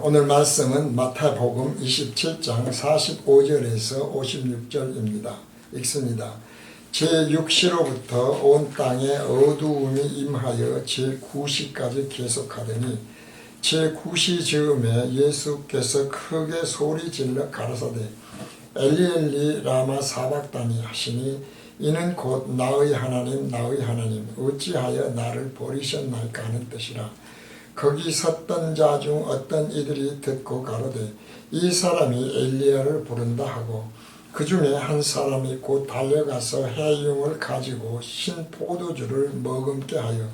오늘 말씀은 마태복음 27장 45절에서 56절입니다. 읽습니다. 제6시로부터 온 땅에 어두움이 임하여 제9시까지 계속하더니 제9시 즈음에 예수께서 크게 소리질러 가라사대 엘리 엘리 라마 사박다니 하시니 이는 곧 나의 하나님 나의 하나님 어찌하여 나를 버리셨나이까 하는 뜻이라. 거기 섰던 자 중 어떤 이들이 듣고 가로되 이 사람이 엘리야를 부른다 하고 그 중에 한 사람이 곧 달려가서 해융을 가지고 신 포도주를 머금게 하여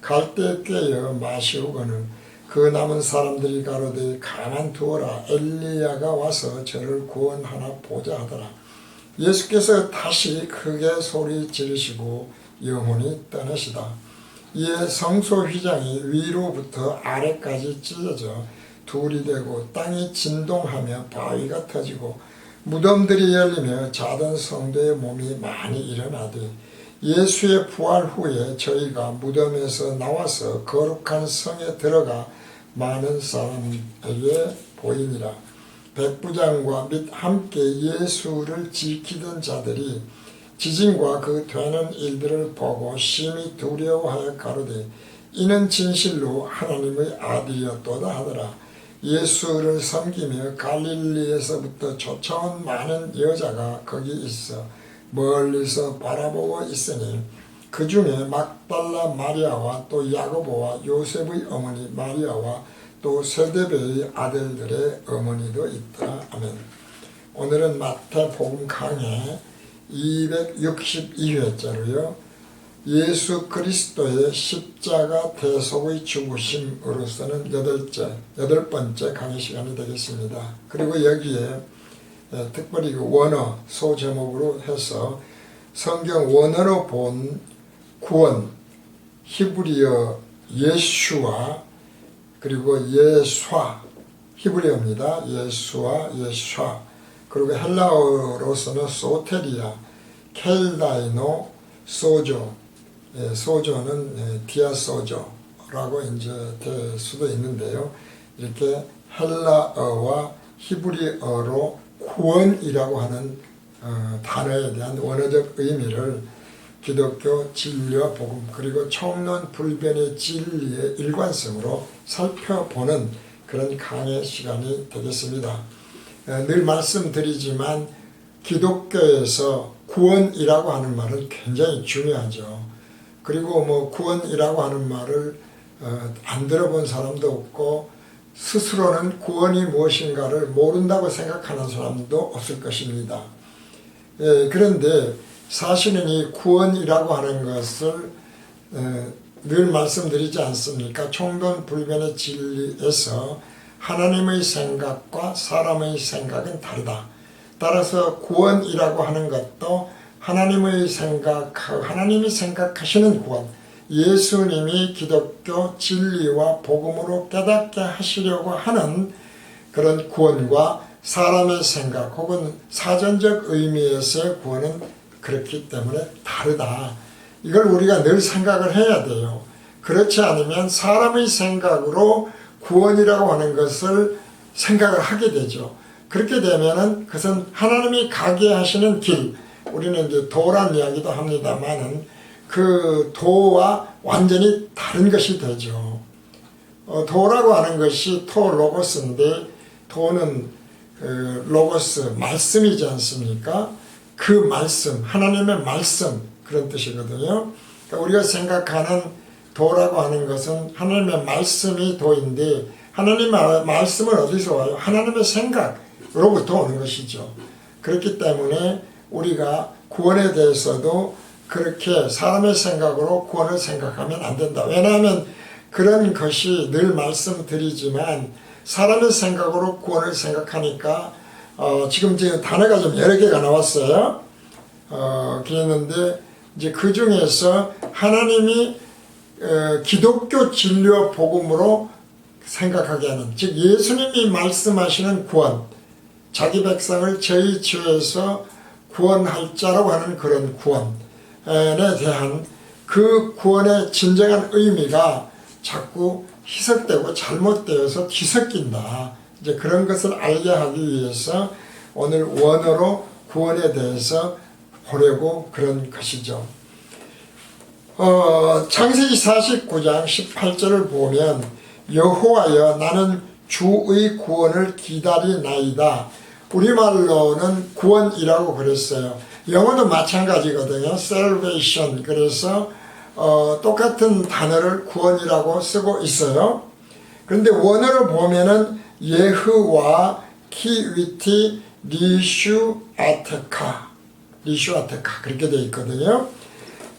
갈대 꿰어 마시우거늘 그 남은 사람들이 가로되 가만두어라 엘리야가 와서 저를 구원하나 보자 하더라. 예수께서 다시 크게 소리 지르시고 영혼이 떠나시다. 이에 성소 휘장이 위로부터 아래까지 찢어져 둘이 되고 땅이 진동하며 바위가 터지고 무덤들이 열리며 자던 성도의 몸이 많이 일어나되 예수의 부활 후에 저희가 무덤에서 나와서 거룩한 성에 들어가 많은 사람에게 보이니라. 백부장과 및 함께 예수를 지키던 자들이 지진과 그 되는 일들을 보고 심히 두려워하여 가로되 이는 진실로 하나님의 아들이었도다 하더라. 예수를 섬기며 갈릴리에서부터 쫓아온 많은 여자가 거기 있어 멀리서 바라보고 있으니 그 중에 막달라 마리아와 또 야고보와 요셉의 어머니 마리아와 또 세데베의 아들들의 어머니도 있더라. 아멘. 오늘은 마태복음 강해 262회째로요. 예수 그리스도의 십자가 대속의 죽으심으로서는 여덟 번째 강의 시간이 되겠습니다. 그리고 여기에 특별히 원어 소제목으로 해서 성경 원어로 본 구원, 히브리어 예슈와 그리고 예수와 히브리어입니다. 예수와 예수와 그리고 헬라어로서는 소테리아, 켈다이노, 소조, 소조는 디아소조라고 이제 될 수도 있는데요. 이렇게 헬라어와 히브리어로 구원이라고 하는 단어에 대한 원어적 의미를 기독교 진리와 복음 그리고 총론 불변의 진리의 일관성으로 살펴보는 그런 강의 시간이 되겠습니다. 늘 말씀드리지만 기독교에서 구원이라고 하는 말은 굉장히 중요하죠. 그리고 뭐 구원이라고 하는 말을 안 들어본 사람도 없고 스스로는 구원이 무엇인가를 모른다고 생각하는 사람도 없을 것입니다. 그런데 사실은 이 구원이라고 하는 것을 늘 말씀드리지 않습니까? 총론불변의 진리에서 하나님의 생각과 사람의 생각은 다르다. 따라서 구원이라고 하는 것도 하나님이 생각하시는 구원, 예수님이 기독교 진리와 복음으로 깨닫게 하시려고 하는 그런 구원과 사람의 생각 혹은 사전적 의미에서의 구원은 그렇기 때문에 다르다. 이걸 우리가 늘 생각을 해야 돼요. 그렇지 않으면 사람의 생각으로 구원이라고 하는 것을 생각을 하게 되죠. 그렇게 되면은 그것은 하나님이 가게 하시는 길, 우리는 이제 도란 이야기도 합니다만은 그 도와 완전히 다른 것이 되죠. 도라고 하는 것이 토 로고스인데 도는 로고스 말씀이지 않습니까? 그 말씀, 하나님의 말씀 그런 뜻이거든요. 그러니까 우리가 생각하는 도라고 하는 것은 하나님의 말씀이 도인데 하나님의 말씀은 어디서 와요? 하나님의 생각으로부터 오는 것이죠. 그렇기 때문에 우리가 구원에 대해서도 그렇게 사람의 생각으로 구원을 생각하면 안 된다. 왜냐하면 그런 것이 늘 말씀드리지만 사람의 생각으로 구원을 생각하니까 지금 단어가 좀 여러 개가 나왔어요. 그랬는데 이제 그 중에서 하나님이 기독교 진리와 복음으로 생각하게 하는, 즉 예수님이 말씀하시는 구원, 자기 백성을 저희 죄에서 구원할 자라고 하는 그런 구원에 대한 그 구원의 진정한 의미가 자꾸 희석되고 잘못되어서 뒤섞인다. 이제 그런 것을 알게 하기 위해서 오늘 원어로 구원에 대해서 보려고 그런 것이죠. 창세기 49장 18절을 보면 여호와여 나는 주의 구원을 기다리나이다. 우리말로는 구원이라고 그랬어요. 영어도 마찬가지거든요. salvation. 그래서 똑같은 단어를 구원이라고 쓰고 있어요. 그런데 원어를 보면은 예흐와 키위티 리슈아테카 그렇게 되어 있거든요.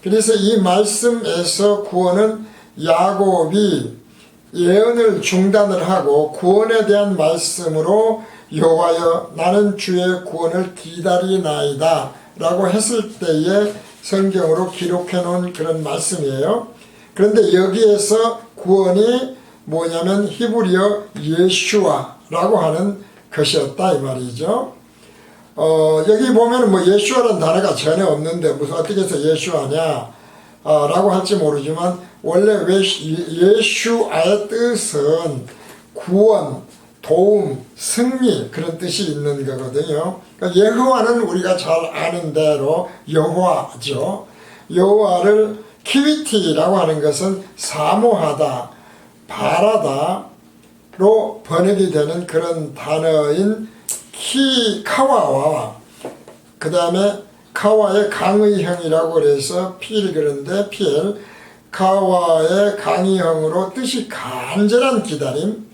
그래서 이 말씀에서 구원은 야곱이 예언을 중단을 하고 구원에 대한 말씀으로 여호와여 나는 주의 구원을 기다리나이다 라고 했을 때에 성경으로 기록해 놓은 그런 말씀이에요. 그런데 여기에서 구원이 뭐냐면 히브리어 예슈아라고 하는 것이었다 이 말이죠. 여기 보면 뭐 예슈아라는 단어가 전혀 없는데 무슨 어떻게 해서 예슈아냐 라고 할지 모르지만 원래 예슈아의 뜻은 구원, 도움, 승리 그런 뜻이 있는 거거든요. 그러니까 예호와는 우리가 잘 아는 대로 여호와죠. 여호와를 키위티라고 하는 것은 사모하다, 바라다로 번역이 되는 그런 단어인 카와와 그 다음에 카와의 강의형이라고 그래서 필 그런데 카와의 강의형으로 뜻이 간절한 기다림,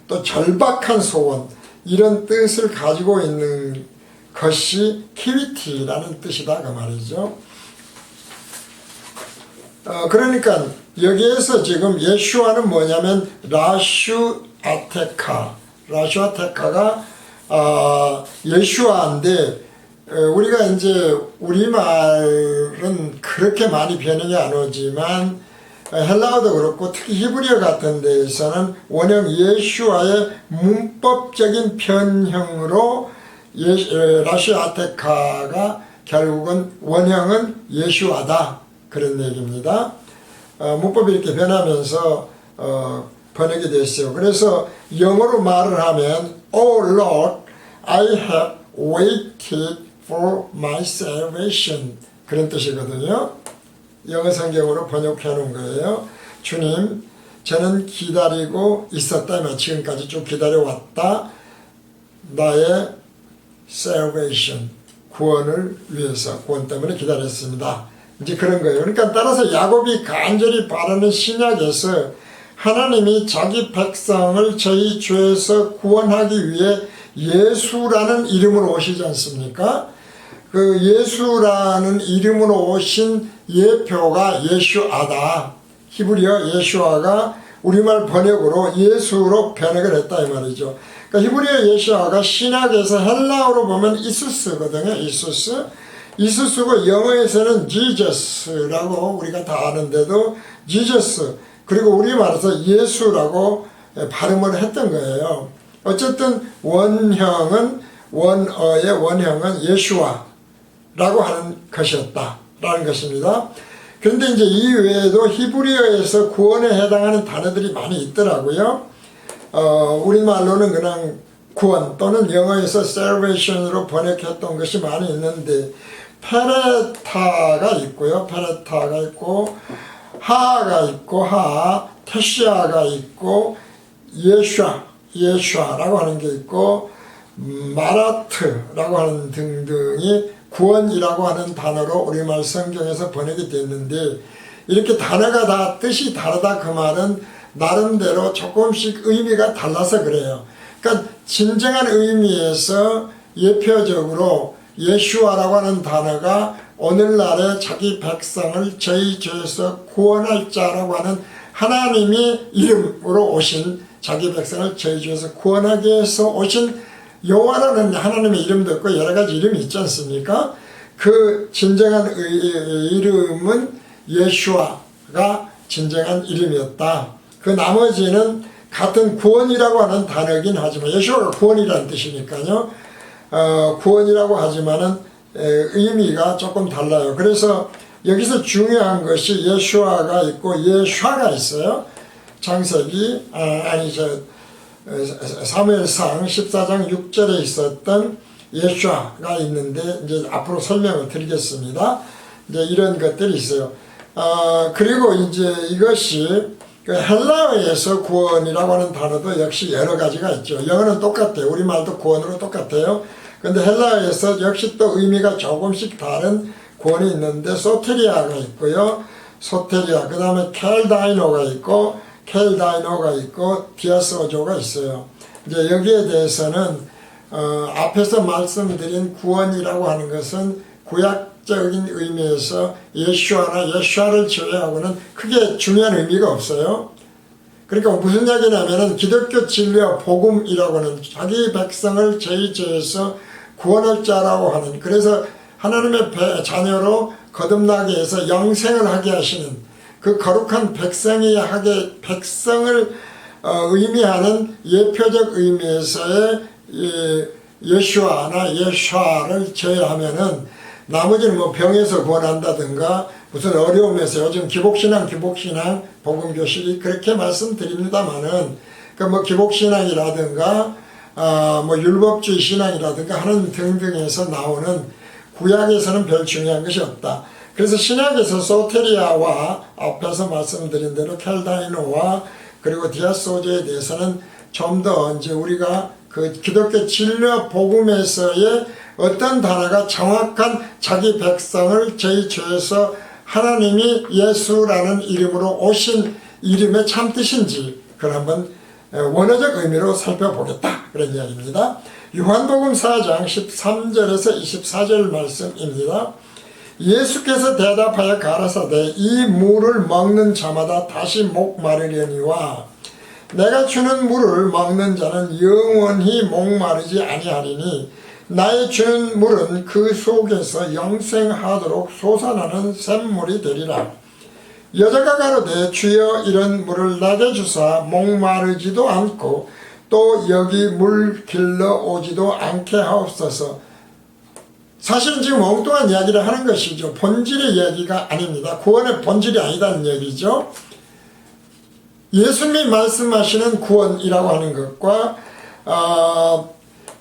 또 절박한 소원 이런 뜻을 가지고 있는 것이 키위티라는 뜻이다 그 말이죠. 그러니까 여기에서 지금 예슈아는 뭐냐면 라슈아테카가 예슈아인데 우리가 이제 우리말은 그렇게 많이 변형이 안 오지만 헬라어도 그렇고 특히 히브리어 같은 데에서는 원형 예슈아의 문법적인 변형으로 라슈아테카가 결국은 원형은 예슈아다 그런 얘기입니다. 문법이 이렇게 변하면서 번역이 됐어요. 그래서 영어로 말을 하면 Oh Lord, I have waited for my salvation 그런 뜻이거든요. 영어 성경으로 번역해 놓은 거예요. 주님, 저는 기다리고 있었다. 지금까지 쭉 기다려왔다. 나의 salvation, 구원을 위해서, 구원 때문에 기다렸습니다. 이제 그런 거예요. 그러니까 따라서 야곱이 간절히 바라는 신약에서 하나님이 자기 백성을 저희 죄에서 구원하기 위해 예수라는 이름으로 오시지 않습니까? 그 예수라는 이름으로 오신 예표가 예슈아다. 히브리어 예슈아가 우리말 번역으로 예수로 번역을 했다 이 말이죠. 그러니까 히브리어 예슈아가 신약에서 헬라어로 보면 이수스거든요. 이수스고 영어에서는 지저스라고 우리가 다 아는데도 지저스 그리고 우리말에서 예수라고 발음을 했던 거예요. 어쨌든 원어의 원형은 예슈아라고 하는 것이었다라는 것입니다. 그런데 이제 이 외에도 히브리어에서 구원에 해당하는 단어들이 많이 있더라고요. 우리말로는 그냥 구원 또는 영어에서 salvation으로 번역했던 것이 많이 있는데 페레타가 있고요. 페레타가 있고 하가 있고 테시아가 있고 예슈아라고 하는 게 있고 마라트라고 하는 등등이 구원이라고 하는 단어로 우리말 성경에서 번역이 됐는데 이렇게 단어가 다 뜻이 다르다 그 말은 나름대로 조금씩 의미가 달라서 그래요. 그러니까 진정한 의미에서 예표적으로 예슈아라고 하는 단어가 오늘날에 자기 백성을 저희 죄에서 구원할 자라고 하는 하나님이 이름으로 오신 자기 백성을 저희 죄에서 구원하기 위해서 오신 여호와라는 하나님의 이름도 있고 여러 가지 이름이 있지 않습니까? 그 진정한 이름은 예슈아가 진정한 이름이었다. 그 나머지는 같은 구원이라고 하는 단어이긴 하지만 예슈아가 구원이라는 뜻이니까요. 구원이라고 하지만은 의미가 조금 달라요. 그래서 여기서 중요한 것이 예수아가 있고 예수아가 있어요. 창세기 사무엘상 14장 6절에 있었던 예수아가 있는데 이제 앞으로 설명을 드리겠습니다. 이제 이런 것들이 있어요. 그리고 이제 이것이 그 헬라어에서 구원이라고 하는 단어도 역시 여러 가지가 있죠. 영어는 똑같아요. 우리말도 구원으로 똑같아요. 근데 헬라어에서 역시 또 의미가 조금씩 다른 구원이 있는데 소테리아가 있고요. 소테리아, 그 다음에 켈다이노가 있고 디아스오조가 있어요. 이제 여기에 대해서는 앞에서 말씀드린 구원이라고 하는 것은 구약적인 의미에서 예수아나 예수아를 제외하고는 크게 중요한 의미가 없어요. 그러니까 무슨 이야기냐면은 기독교 진리와 복음이라고 하는 자기 백성을 제의제해서 구원할 자라고 하는, 그래서 하나님의 자녀로 거듭나게 해서 영생을 하게 하시는 그 거룩한 백성이 백성을 의미하는 예표적 의미에서의 예수아나 예수아를 제외하면은 나머지는 뭐 병에서 구원한다든가 무슨 어려움에서, 요즘 기복신앙 복음교실이 그렇게 말씀드립니다만은 그 뭐 기복신앙이라든가 뭐 율법주의 신앙이라든가 하는 등등에서 나오는 구약에서는 별 중요한 것이 없다. 그래서 신약에서 소테리아와 앞에서 말씀드린 대로 켈다이노와 그리고 디아스오조에 대해서는 좀 더 이제 우리가 그 기독교 진리와 복음에서의 어떤 단어가 정확한 자기 백성을 제의죄에서 하나님이 예수라는 이름으로 오신 이름의 참뜻인지 그걸 한번 원어적 의미로 살펴보겠다, 그런 이야기입니다. 요한복음 4장 13절에서 24절 말씀입니다. 예수께서 대답하여 가라사대 이 물을 먹는 자마다 다시 목마르려니와 내가 주는 물을 먹는 자는 영원히 목마르지 아니하리니 나의 주는 물은 그 속에서 영생하도록 솟아나는 샘물이 되리라. 여자가 가로되 주여 이런 물을 나게 주사 목마르지도 않고 또 여기 물 길러 오지도 않게 하옵소서. 사실은 지금 엉뚱한 이야기를 하는 것이죠. 본질의 이야기가 아닙니다. 구원의 본질이 아니다는 얘기죠. 예수님이 말씀하시는 구원이라고 하는 것과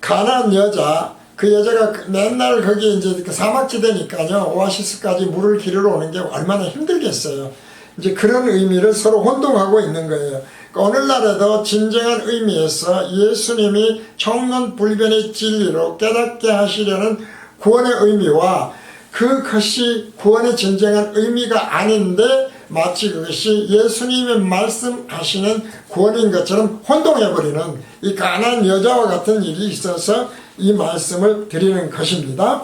가나안 여자, 그 여자가 맨날 거기 이제 그 사막지대니까요, 오아시스까지 물을 기르러 오는 게 얼마나 힘들겠어요. 이제 그런 의미를 서로 혼동하고 있는 거예요. 그러니까 오늘날에도 진정한 의미에서 예수님이 청론불변의 진리로 깨닫게 하시려는 구원의 의미와 그것이 구원의 진정한 의미가 아닌데 마치 그것이 예수님이 말씀하시는 구원인 것처럼 혼동해버리는 이 가난한 여자와 같은 일이 있어서 이 말씀을 드리는 것입니다.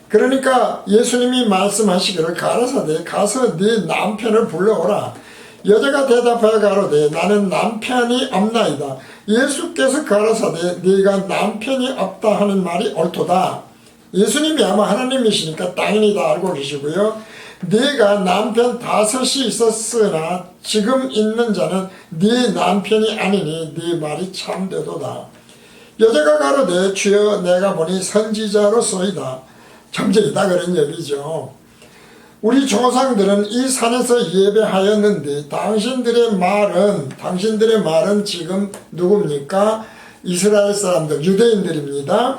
그러니까 예수님이 말씀하시기를 가라사대 가서 네 남편을 불러오라. 여자가 대답하여 가로되 나는 남편이 없나이다. 예수께서 가라사대 네가 남편이 없다 하는 말이 옳도다. 예수님이 아마 하나님이시니까 당연히 다 알고 계시고요. 네가 남편 5이 있었으나 지금 있는 자는 네 남편이 아니니 네 말이 참되도다. 여자가 가로되 주여 내가 보니 선지자로소이다. 점쟁이다 그런 얘기죠. 우리 조상들은 이 산에서 예배하였는데 당신들의 말은 지금 누굽니까? 이스라엘 사람들, 유대인들입니다.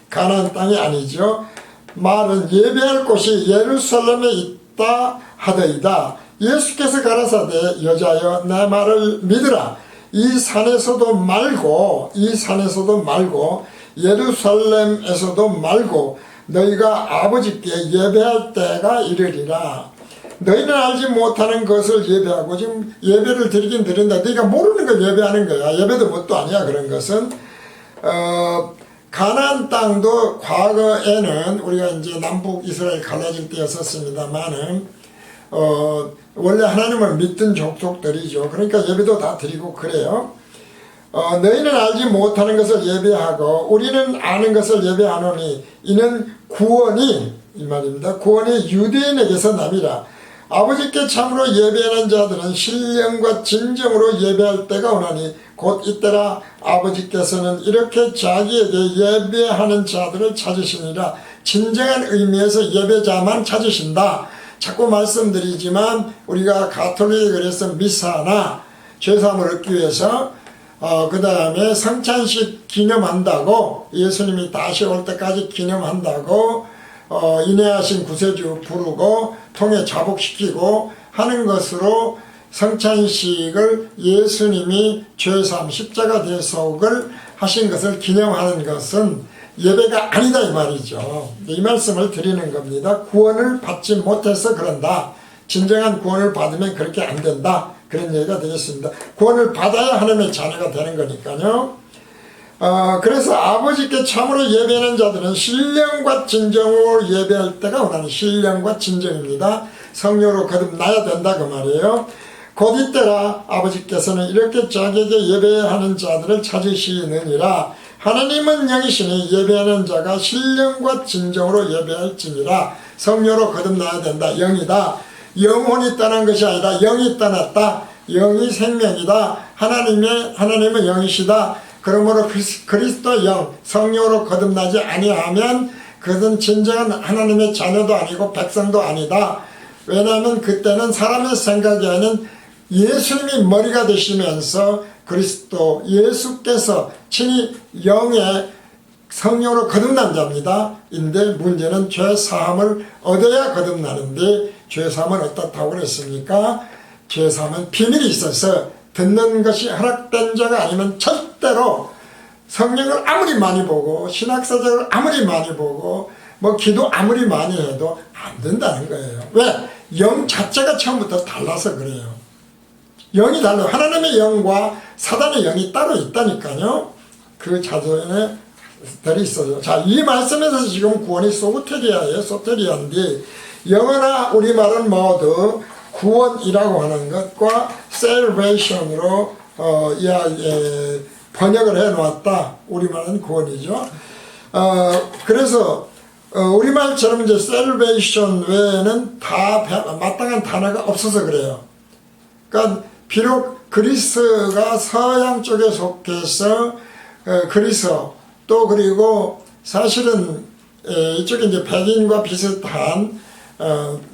가나안 땅이 아니죠. 말은 예배할 곳이 예루살렘에 있다 하더이다. 예수께서 가라사대 여자여 내 말을 믿으라. 이 산에서도 말고 예루살렘에서도 말고 너희가 아버지께 예배할 때가 이르리라. 너희는 알지 못하는 것을 예배하고, 지금 예배를 드리긴 드린다. 너희가 모르는 걸 예배하는 거야. 예배도 뭣도 아니야. 그런 것은 가나안 땅도 과거에는 우리가 이제 남북 이스라엘 갈라질 때였었습니다만은 원래 하나님을 믿던 족속들이죠. 그러니까 예배도 다 드리고 그래요. 너희는 알지 못하는 것을 예배하고 우리는 아는 것을 예배하노니 이는 구원이, 이 말입니다. 구원이 유대인에게서 남이라. 아버지께 참으로 예배하는 자들은 신령과 진정으로 예배할 때가 오나니 곧 이때라. 아버지께서는 이렇게 자기에게 예배하는 자들을 찾으시니라. 진정한 의미에서 예배자만 찾으신다. 자꾸 말씀드리지만 우리가 가톨릭에 그래서 미사나 죄사함을 얻기 위해서 그 다음에 성찬식 기념한다고, 예수님이 다시 올 때까지 기념한다고 인내하신 구세주 부르고 통에 자복시키고 하는 것으로 성찬식을 예수님이 죄사함 십자가 대속을 하신 것을 기념하는 것은 예배가 아니다 이 말이죠. 이 말씀을 드리는 겁니다. 구원을 받지 못해서 그런다. 진정한 구원을 받으면 그렇게 안 된다. 그런 얘기가 되겠습니다. 구원을 받아야 하나님의 자녀가 되는 거니까요. 그래서 아버지께 참으로 예배하는 자들은 신령과 진정으로 예배할 때가 원하는 신령과 진정입니다. 성령으로 거듭나야 된다 그 말이에요. 곧 이때라 아버지께서는 이렇게 자기에게 예배하는 자들을 찾으시느니라. 하나님은 영이시니 예배하는 자가 신령과 진정으로 예배할지니라. 성령으로 거듭나야 된다. 영이다. 영혼이 떠난 것이 아니라 영이 떠났다. 영이 생명이다. 하나님은 영이시다. 그러므로 그리스도 영, 성령으로 거듭나지 아니하면 그것은 진정한 하나님의 자녀도 아니고 백성도 아니다. 왜냐하면 그때는 사람의 생각이 아닌 예수님이 머리가 되시면서 그리스도 예수께서 친히 영의 성령으로 거듭난 자입니다. 인데 문제는 죄사함을 얻어야 거듭나는데 죄사함은 어떻다고 그랬습니까? 죄사함은 비밀이 있어서 듣는 것이 허락된 자가 아니면 절대로 성령을 아무리 많이 보고 신학사적을 아무리 많이 보고 뭐 기도 아무리 많이 해도 안 된다는 거예요. 왜? 영 자체가 처음부터 달라서 그래요. 영이 달라요. 하나님의 영과 사단의 영이 따로 있다니까요. 그 자존에 들이 있어요. 자, 이 말씀에서 지금 구원이 소테리아예요. 소테리아인데 영어나 우리말은 모두 구원이라고 하는 것과 salvation으로 번역을 해 놓았다. 우리말은 구원이죠. 그래서 우리말처럼 이제 salvation 외에는 다 마땅한 단어가 없어서 그래요. 그러니까 비록 그리스가 서양 쪽에 속해서 그리스어 또 그리고 사실은 이쪽에 이제 백인과 비슷한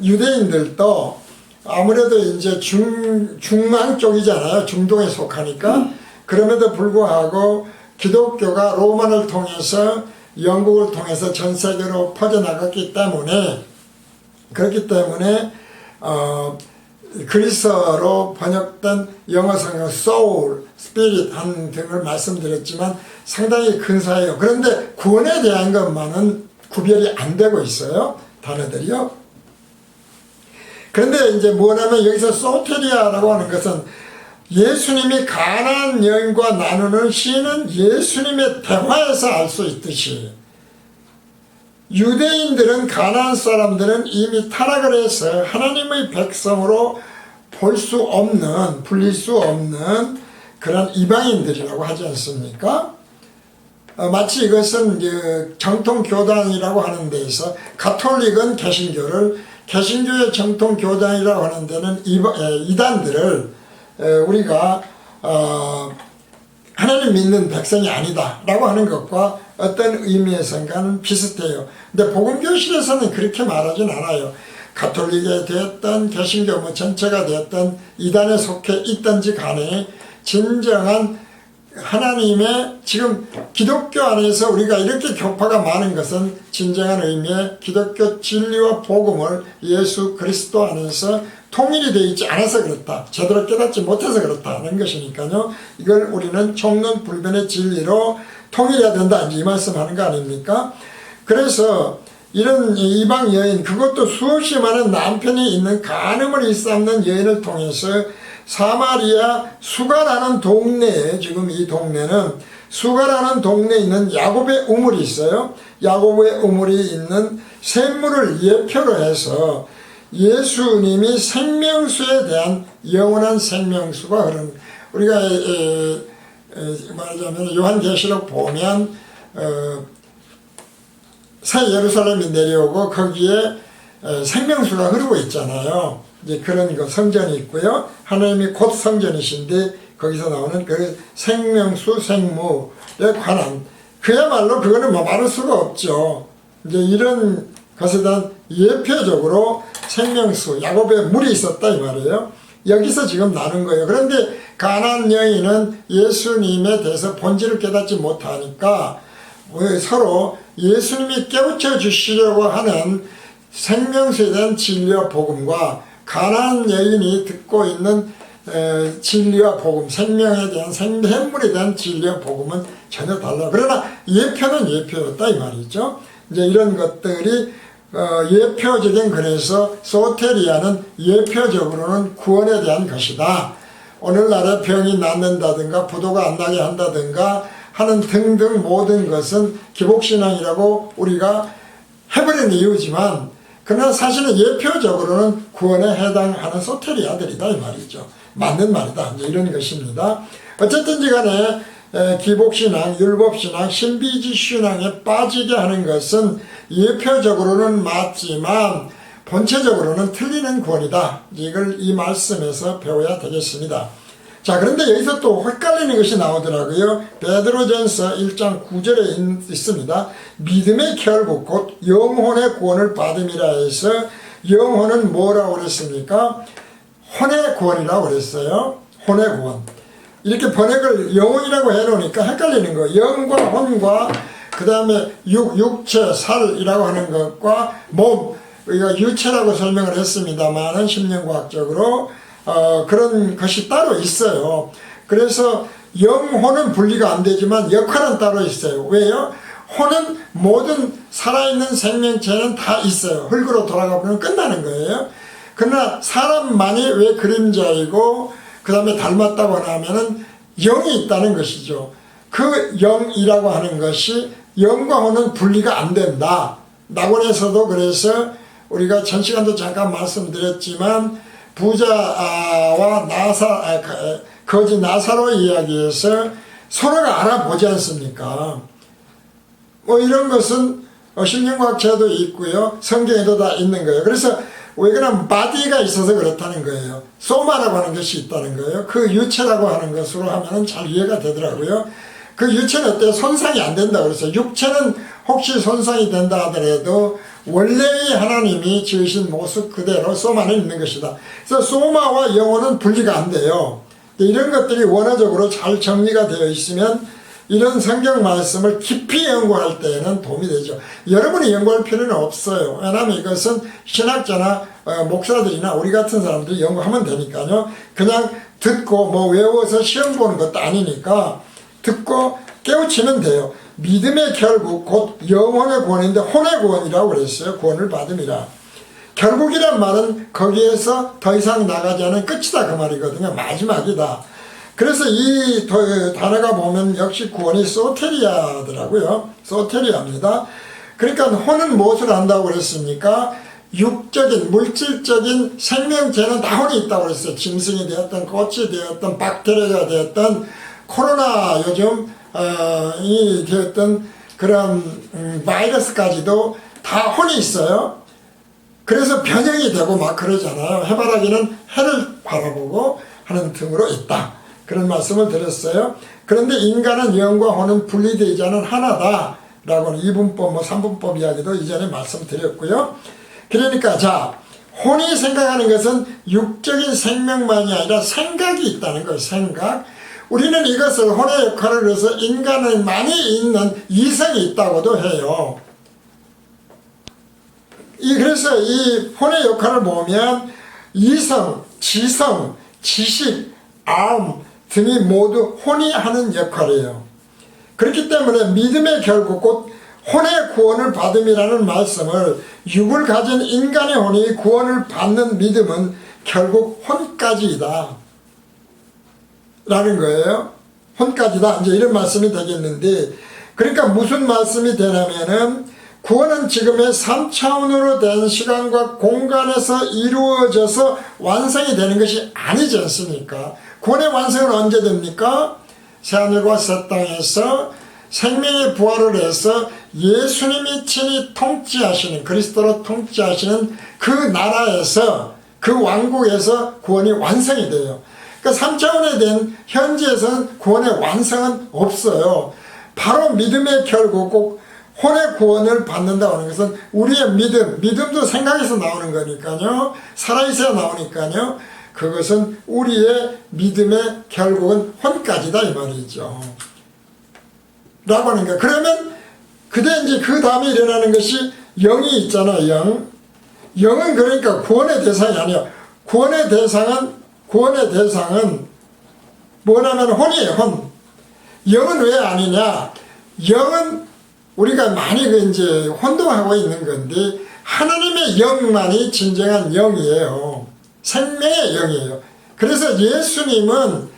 유대인들도 아무래도 이제 중앙 쪽이잖아요. 중동에 속하니까. 그럼에도 불구하고 기독교가 로마를 통해서 영국을 통해서 전 세계로 퍼져나갔기 때문에 그렇기 때문에 그리스어로 번역된 영어 성경 soul, spirit 한 등을 말씀드렸지만 상당히 근사해요. 그런데 구원에 대한 것만은 구별이 안 되고 있어요. 단어들이요. 그런데 이제 뭐냐면 여기서 소테리아라고 하는 것은 예수님이 가나안 여인과 나누는 시는 예수님의 대화에서 알 수 있듯이 유대인들은 가나안 사람들은 이미 타락을 해서 하나님의 백성으로 볼 수 없는 불릴 수 없는 그런 이방인들이라고 하지 않습니까? 마치 이것은 정통교단이라고 하는 데에서 가톨릭은 개신교의 정통교단이라고 하는 데는 이단들을 우리가 하나님 믿는 백성이 아니다 라고 하는 것과 어떤 의미에선가는 비슷해요. 근데 복음교실에서는 그렇게 말하진 않아요. 가톨릭에 되었던 개신교 뭐 전체가 되었던 이단에 속해 있든지 간에 진정한 하나님의 지금 기독교 안에서 우리가 이렇게 교파가 많은 것은 진정한 의미의 기독교 진리와 복음을 예수 그리스도 안에서 통일이 되어 있지 않아서 그렇다. 제대로 깨닫지 못해서 그렇다는 것이니까요. 이걸 우리는 총론불변의 진리로 통일해야 된다. 이 말씀하는 거 아닙니까? 그래서 이런 이방 여인, 그것도 수없이 많은 남편이 있는 간음을 일삼는 여인을 통해서 사마리아 수가라는 동네에, 지금 이 동네는 수가라는 동네에 있는 야곱의 우물이 있어요. 야곱의 우물이 있는 샘물을 예표로 해서 예수님이 생명수에 대한 영원한 생명수가 흐르는, 우리가 말하자면 요한계시록 보면 새 예루살렘이 내려오고 거기에 생명수가 흐르고 있잖아요. 이제 그런 거 성전이 있고요. 하나님이 곧 성전이신데 거기서 나오는 그 생명수 생무에 관한, 그야말로 그거는 뭐 말할 수가 없죠. 이제 이런 것에 대한 예표적으로 생명수, 야곱의 물이 있었다 이 말이에요. 여기서 지금 나눈 거예요. 그런데 가나안 여인은 예수님에 대해서 본질을 깨닫지 못하니까 서로 예수님이 깨우쳐 주시려고 하는 생명수에 대한 진리와 복음과 가나안 여인이 듣고 있는 진리와 복음, 생명에 대한 생물에 대한 진리와 복음은 전혀 달라. 그러나 예표는 예표였다 이 말이죠. 이제 이런 것들이 예표적인, 그래서 소테리아는 예표적으로는 구원에 대한 것이다. 오늘날에 병이 낫는다든가 부도가 안 나게 한다든가 하는 등등 모든 것은 기복신앙이라고 우리가 해버린 이유지만, 그러나 사실은 예표적으로는 구원에 해당하는 소테리아들이다 이 말이죠. 맞는 말이다, 이제 이런 것입니다. 어쨌든지 간에 기복신앙, 율법신앙, 신비주의신앙에 빠지게 하는 것은 예표적으로는 맞지만 본체적으로는 틀리는 구원이다. 이걸 이 말씀에서 배워야 되겠습니다. 자, 그런데 여기서 또 헷갈리는 것이 나오더라고요. 베드로전서 1장 9절에 있습니다. 믿음의 결국 곧 영혼의 구원을 받음이라 해서, 영혼은 뭐라고 그랬습니까? 혼의 구원이라고 그랬어요. 혼의 구원. 이렇게 번역을 영혼이라고 해놓으니까 헷갈리는 거예요. 영과 혼과 그 다음에 육체, 살이라고 하는 것과 몸, 우리가 유체라고 설명을 했습니다만은 심령과학적으로 그런 것이 따로 있어요. 그래서 영혼은 분리가 안 되지만 역할은 따로 있어요. 왜요? 혼은 모든 살아있는 생명체는 다 있어요. 흙으로 돌아가면 끝나는 거예요. 그러나 사람만이 왜 그림자이고 그 다음에 닮았다고 하면은 영이 있다는 것이죠. 그 영이라고 하는 것이 영과 혼은 분리가 안 된다. 낙원에서도 그래서 우리가 전 시간도 잠깐 말씀드렸지만 부자와 거지 나사로 이야기에서 서로가 알아보지 않습니까? 뭐 이런 것은 심령과학자도 있고요. 성경에도 다 있는 거예요. 그래서 왜 그러면 바디가 있어서 그렇다는 거예요. 소마라고 하는 것이 있다는 거예요. 그 유체라고 하는 것으로 하면 잘 이해가 되더라고요. 그 유체는 어때요? 손상이 안 된다고 그랬어요. 육체는 혹시 손상이 된다 하더라도 원래의 하나님이 지으신 모습 그대로 소마는 있는 것이다. 그래서 소마와 영혼은 분리가 안 돼요. 이런 것들이 원어적으로 잘 정리가 되어 있으면 이런 성경 말씀을 깊이 연구할 때에는 도움이 되죠. 여러분이 연구할 필요는 없어요. 왜냐하면 이것은 신학자나 목사들이나 우리 같은 사람들이 연구하면 되니까요. 그냥 듣고 뭐 외워서 시험 보는 것도 아니니까 듣고 깨우치면 돼요. 믿음의 결국 곧 영혼의 구원인데 혼의 구원이라고 그랬어요. 구원을 받음이라. 결국이란 말은 거기에서 더 이상 나가지 않은 끝이다 그 말이거든요. 마지막이다. 그래서 이 단어가 보면 역시 구원이 소테리아더라고요. 소테리아입니다. 그러니까 혼은 무엇을 한다고 그랬습니까? 육적인 물질적인 생명체는 다 혼이 있다고 그랬어요. 짐승이 되었던 꽃이 되었던 박테리아가 되었던 코로나 요즘 이 되었던 그런 바이러스까지도 다 혼이 있어요. 그래서 변형이 되고 막 그러잖아요. 해바라기는 해를 바라보고 하는 등으로 있다. 그런 말씀을 드렸어요. 그런데 인간은 영과 혼은 분리되지 않은 하나다 라고는 2분법, 3분법 이야기도 이전에 말씀드렸고요. 그러니까 자, 혼이 생각하는 것은 육적인 생명만이 아니라 생각이 있다는 거예요. 생각. 우리는 이것을 혼의 역할을 해서 인간은 많이 있는 이성이 있다고도 해요. 그래서 이 혼의 역할을 보면 이성, 지성, 지식, 암 등이 모두 혼이 하는 역할이에요. 그렇기 때문에 믿음의 결국 곧 혼의 구원을 받음이라는 말씀을 육을 가진 인간의 혼이 구원을 받는 믿음은 결국 혼까지이다 라는 거예요. 혼까지다 이제 이런 말씀이 되겠는데, 그러니까 무슨 말씀이 되냐면은 구원은 지금의 3차원으로 된 시간과 공간에서 이루어져서 완성이 되는 것이 아니지 않습니까? 구원의 완성은 언제 됩니까? 새하늘과 새 땅에서 생명의 부활을 해서 예수님이 친히 통치하시는, 그리스도로 통치하시는 그 나라에서, 그 왕국에서 구원이 완성이 돼요. 그러니까 3차원에 된 현지에서는 구원의 완성은 없어요. 바로 믿음의 결국 꼭 혼의 구원을 받는다고 하는 것은 우리의 믿음도 생각에서 나오는 거니까요. 살아있어야 나오니까요. 그것은 우리의 믿음의 결국은 혼까지다 이 말이죠. 라고 하는 거야. 그러면 이제 그 다음에 일어나는 것이 영이 있잖아. 영은 그러니까 구원의 대상이 아니야. 구원의 대상은 뭐냐면 혼이에요. 혼. 영은 왜 아니냐? 영은 우리가 많이 이제 혼동하고 있는 건데 하나님의 영만이 진정한 영이에요. 생명의 영이에요. 그래서 예수님은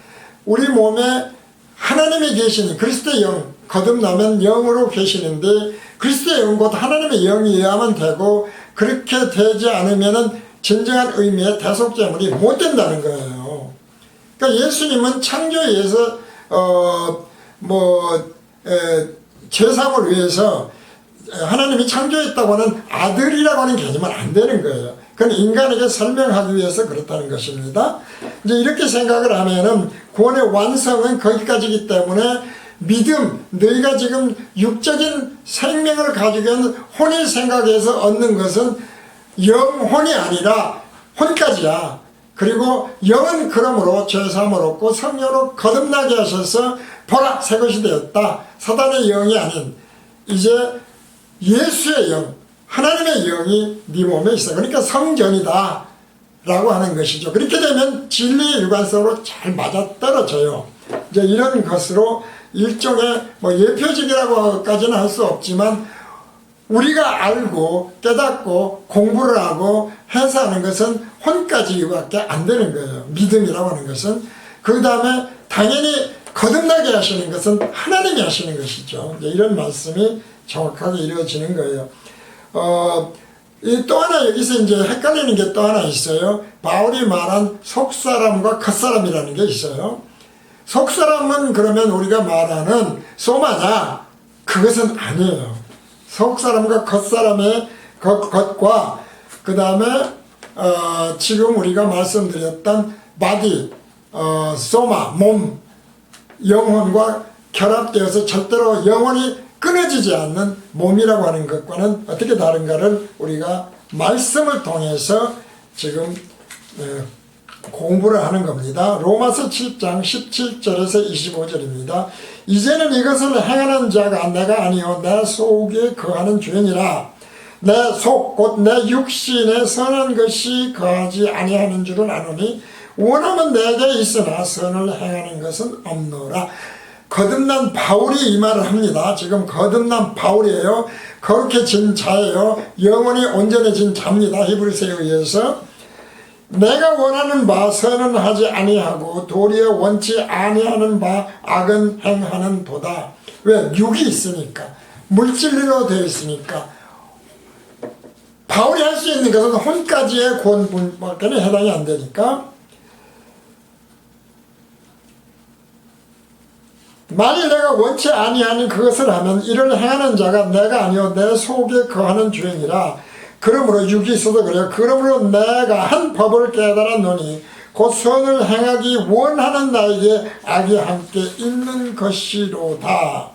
우리 몸에 하나님이 계시는 그리스도의 영, 거듭나면 영으로 계시는데 그리스도의 영 곧 하나님의 영이어야만 되고 그렇게 되지 않으면 진정한 의미의 대속제물이 못 된다는 거예요. 그러니까 예수님은 창조에 의해서 제3을 위해서 하나님이 창조했다고 하는 아들이라고 하는 개념은 안 되는 거예요. 그건 인간에게 설명하기 위해서 그렇다는 것입니다. 이제 이렇게 생각을 하면은 구원의 완성은 거기까지이기 때문에 믿음, 너희가 지금 육적인 생명을 가지고 있는 혼의 생각에서 얻는 것은 영혼이 아니라 혼까지야. 그리고 영은 그러므로 죄사함을 얻고 성령으로 거듭나게 하셔서 보라 새 것이 되었다. 사단의 영이 아닌 이제 예수의 영, 하나님의 영이 네 몸에 있어. 그러니까 성전이다 라고 하는 것이죠. 그렇게 되면 진리의 일관성으로 잘 맞아떨어져요. 이제 이런 것으로 일종의 예표적이라고까지는 할 수 없지만 우리가 알고 깨닫고 공부를 하고 해서 하는 것은 혼까지밖에 안 되는 거예요. 믿음이라고 하는 것은. 그 다음에 당연히 거듭나게 하시는 것은 하나님이 하시는 것이죠. 이런 말씀이 정확하게 이루어지는 거예요. 또 하나 여기서 이제 헷갈리는 게 또 하나 있어요. 바울이 말한 속사람과 겉사람이라는 게 있어요. 속사람은 그러면 우리가 말하는 소마냐? 그것은 아니에요. 속사람과 겉사람의 겉과 그 다음에 지금 우리가 말씀드렸던 바디, 소마, 몸, 영혼과 결합되어서 절대로 영혼이 끊어지지 않는 몸이라고 하는 것과는 어떻게 다른가를 우리가 말씀을 통해서 지금 공부를 하는 겁니다. 로마서 7장 17절에서 25절입니다. 이제는 이것을 행하는 자가 내가 아니요 내 속에 거하는 죄니라. 내 속 곧 내 육신에 선한 것이 거하지 아니하는 줄은 아노니 원하면 내게 있으나 선을 행하는 것은 없노라. 거듭난 바울이 이 말을 합니다. 지금 거듭난 바울이에요. 그렇게 진 자예요. 영혼이 온전해진 자입니다. 히브리서에 의해서. 내가 원하는 바 선은 하지 아니하고 도리어 원치 아니하는 바 악은 행하는 도다. 왜? 육이 있으니까. 물질로 되어 있으니까. 바울이 할 수 있는 것은 혼까지의 구원밖에 해당이 안 되니까. 만일 내가 원치 아니하는 그것을 하면 이를 행하는 자가 내가 아니요 내 속에 거하는 죄이니라. 그러므로 육이 있어도 그래요. 그러므로 내가 한 법을 깨달았노니 곧 선을 행하기 원하는 나에게 악이 함께 있는 것이로다.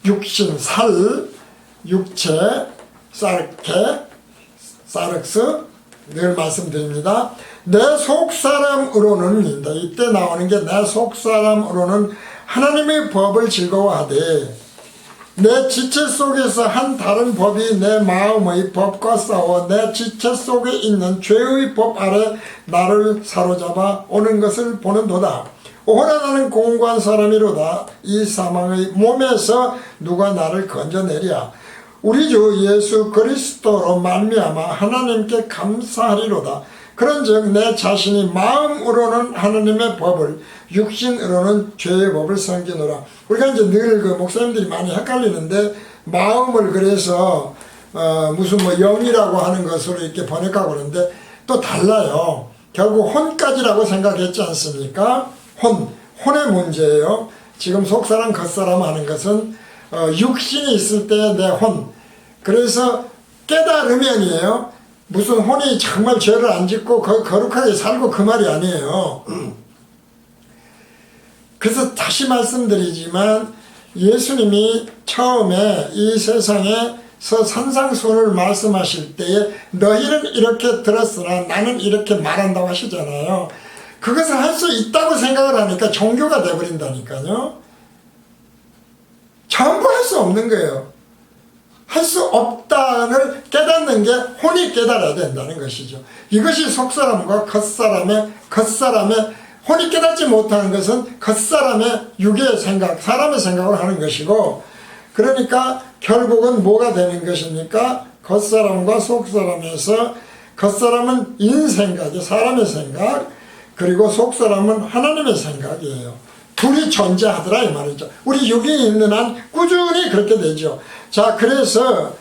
육신, 살, 육체, 사르크스 늘 말씀드립니다. 내 속사람으로는 이때 나오는 게 내 속사람으로는 하나님의 법을 즐거워하되 내 지체 속에서 한 다른 법이 내 마음의 법과 싸워 내 지체 속에 있는 죄의 법 아래 나를 사로잡아 오는 것을 보는도다. 오호라 나는 공고한 사람이로다. 이 사망의 몸에서 누가 나를 건져내랴. 우리 주 예수 그리스도로 말미암아 하나님께 감사하리로다. 그런즉 내 자신이 마음으로는 하나님의 법을 육신으로는 죄의 법을 섬기노라. 우리가 이제 늘 목사님들이 많이 헷갈리는데 마음을 그래서 무슨 영이라고 하는 것으로 이렇게 번역하고 그러는데 또 달라요. 결국 혼까지라고 생각했지 않습니까? 혼의 문제예요. 지금 속사람 겉사람 하는 것은 육신이 있을 때 내 혼. 그래서 깨달으면이에요. 무슨 혼이 정말 죄를 안 짓고 거룩하게 살고 그 말이 아니에요. 그래서 다시 말씀드리지만 예수님이 처음에 이 세상에서 산상수훈을 말씀하실 때에 너희는 이렇게 들었으나 나는 이렇게 말한다고 하시잖아요. 그것을 할 수 있다고 생각을 하니까 종교가 되어버린다니까요. 전부 할 수 없는 거예요. 할 수 없다를 깨닫는 게 혼이 깨달아야 된다는 것이죠. 이것이 속사람과 겉사람의 혼이 깨닫지 못하는 것은 겉사람의 육의 생각, 사람의 생각을 하는 것이고, 그러니까 결국은 뭐가 되는 것입니까? 겉사람과 속사람에서 겉사람은 인생각이 사람의 생각, 그리고 속사람은 하나님의 생각이에요. 둘이 존재하더라 이 말이죠. 우리 육이 있는 한 꾸준히 그렇게 되죠. 자, 그래서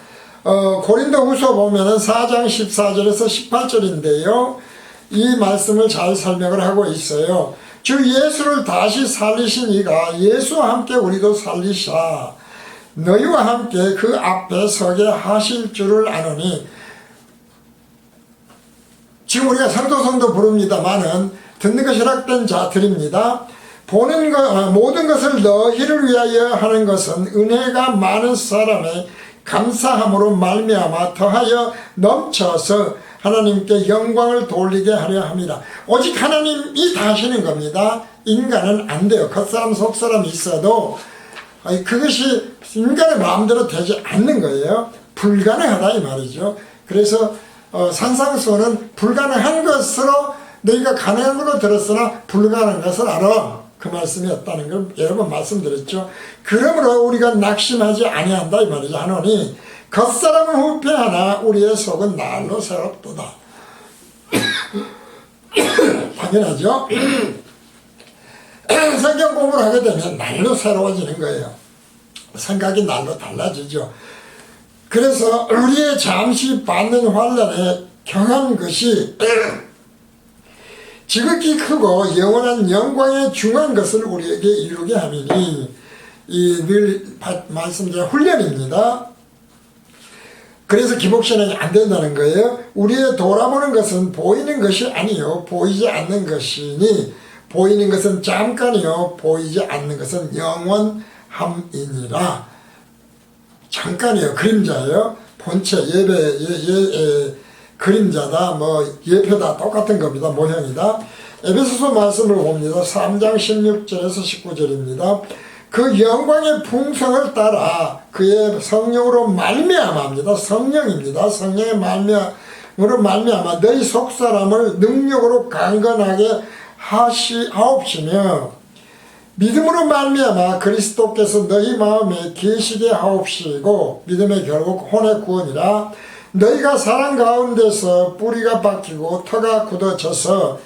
고린도후서 보면은 4장 14절에서 18절인데요. 이 말씀을 잘 설명을 하고 있어요. 주 예수를 다시 살리신 이가 예수와 함께 우리도 살리사 너희와 함께 그 앞에 서게 하실 줄을 아노니. 지금 우리가 성도 부릅니다마는 듣는 것이 허락된 자들입니다. 모든 것을 너희를 위하여 하는 것은 은혜가 많은 사람의 감사함으로 말미암아 더하여 넘쳐서 하나님께 영광을 돌리게 하려 합니다. 오직 하나님이 다 하시는 겁니다. 인간은 안 돼요. 겉사람 속사람이 있어도 그것이 인간의 마음대로 되지 않는 거예요. 불가능하다 이 말이죠. 그래서 산상수훈은 불가능한 것으로 너희가 가능한 걸로 들었으나 불가능한 것을 알아. 그 말씀이었다는 걸 여러 번 말씀드렸죠. 그러므로 우리가 낙심하지 아니한다 이 말이죠. 하노니 겉사람은 후패하나 우리의 속은 날로 새롭도다. 당연하죠. 성경 공부를 하게 되면 날로 새로워지는 거예요. 생각이 날로 달라지죠. 그래서 우리의 잠시 받는 환난에 경한 것이 지극히 크고 영원한 영광에 중한 것을 우리에게 이루게 하느니, 이 늘 말씀드린 훈련입니다. 그래서 기복신앙이 안 된다는 거예요. 우리의 돌아보는 것은 보이는 것이 아니요 보이지 않는 것이니, 보이는 것은 잠깐이요 보이지 않는 것은 영원함이니라. 잠깐이요, 그림자예요. 본체 그림자다, 예표다, 똑같은 겁니다. 모형이다. 에베소서 말씀을 봅니다. 3장 16절에서 19절입니다. 그 영광의 풍성을 따라 그의 성령으로 말미암아입니다. 성령입니다. 성령의 말미암으로 말미암아 너희 속사람을 능력으로 강건하게 하옵시며 믿음으로 말미암아 그리스도께서 너희 마음에 계시게 하옵시고, 믿음의 결국 혼의 구원이라. 너희가 사랑 가운데서 뿌리가 박히고 터가 굳어져서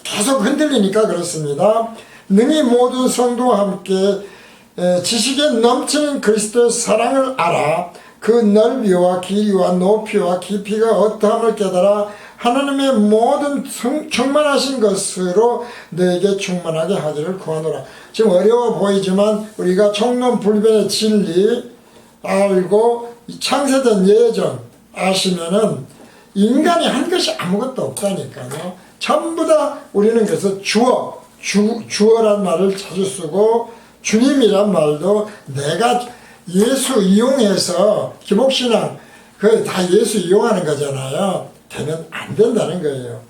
계속 흔들리니까 그렇습니다. 능히 모든 성도와 함께 지식에 넘치는 그리스도의 사랑을 알아 그 넓이와 길이와 높이와 깊이가 어떠함을 깨달아 하나님의 모든 충만하신 것으로 너에게 충만하게 하기를 구하노라. 지금 어려워 보이지만 우리가 총론불변의 진리 알고 창세된 예정 아시면은 인간이 한 것이 아무것도 없다니까요. 전부 다 우리는 그래서 주어란 말을 자주 쓰고, 주님이란 말도 내가 예수 이용해서, 기복신앙 그게 다 예수 이용하는 거잖아요. 되면 안 된다는 거예요.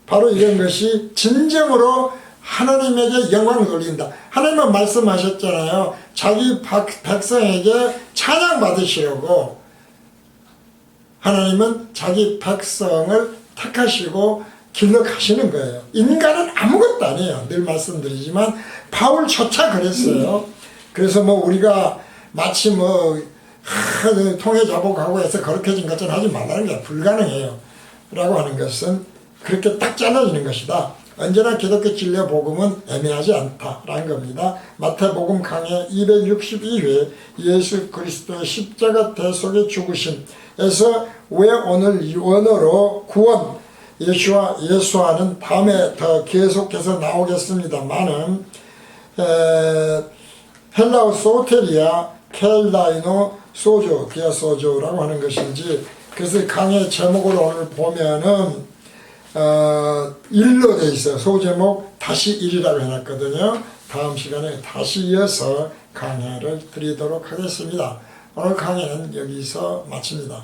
바로 이런 것이 진정으로 하나님에게 영광을 돌린다. 하나님은 말씀하셨잖아요. 자기 백성에게 찬양 받으시려고 하나님은 자기 백성을 택하시고 길러가시는 거예요. 인간은 아무것도 아니에요. 늘 말씀드리지만 바울조차 그랬어요. 그래서 우리가 마치 통해 자복하고 해서 거룩해진 것처럼 하지 말라는 게 불가능해요. 라고 하는 것은 그렇게 딱 잘라지는 것이다. 언제나 기독교 진리의 복음은 애매하지 않다라는 겁니다. 마태복음 강해 262회 예수 그리스도의 십자가 대속의 죽으심에서 왜 오늘 이 원어로 구원, 예수와는 다음에 더 계속해서 나오겠습니다만은, 헬라어 소테리아 켈라이노 소조, 디아소조라고 하는 것인지, 그래서 강의 제목으로 오늘 보면은 1로 돼 있어요. 소제목 다시 1이라고 해놨거든요. 다음 시간에 다시 이어서 강해를 드리도록 하겠습니다. 오늘 강해는 여기서 마칩니다.